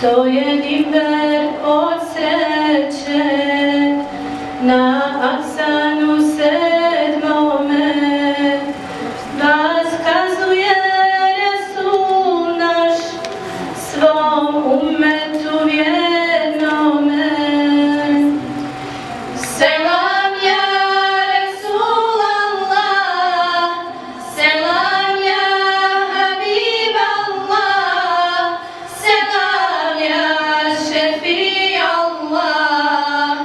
To je diber od sreće na aksanu 7. Vaskazuje Resul naš svom ummetu vjernome. Selam ja Resul Allah, selam ja Habib Allah, selam ja Šefi Allah,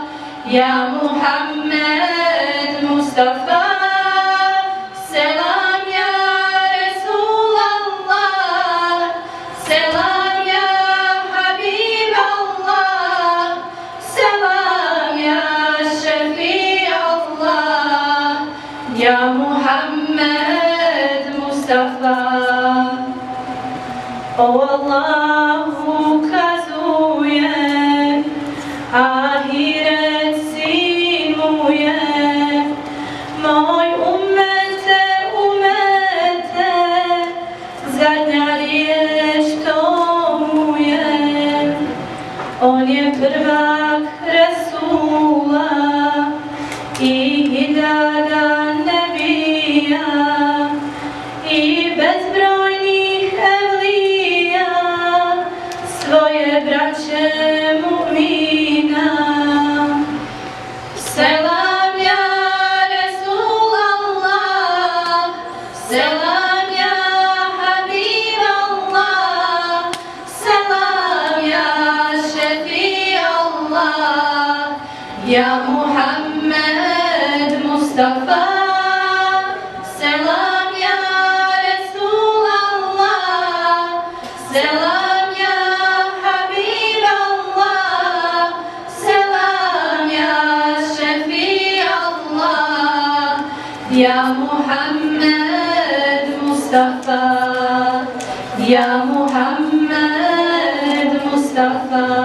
ja Muhammed Mustafa. Selam ya Resul Allah, selam ya Habib Allah, selam ya Şefi Allah, ya Muhammed Mustafa. O Allahu kazuje, ahiret siluje, moj zadnja riječ tomu je. On je prvak Resula i hiljada nebija i bezbrojnih evlija, svoje braće mu'mina. Selam ya Resul Allah, selam ya Habib Allah, selam ya Şefi Allah, ya Muhammed Mustafa. Selam ya Resul Allah, selam ya Habib Allah, selam ya Şefi Allah, ya Muhammed Mustafa, ya Muhammed Mustafa.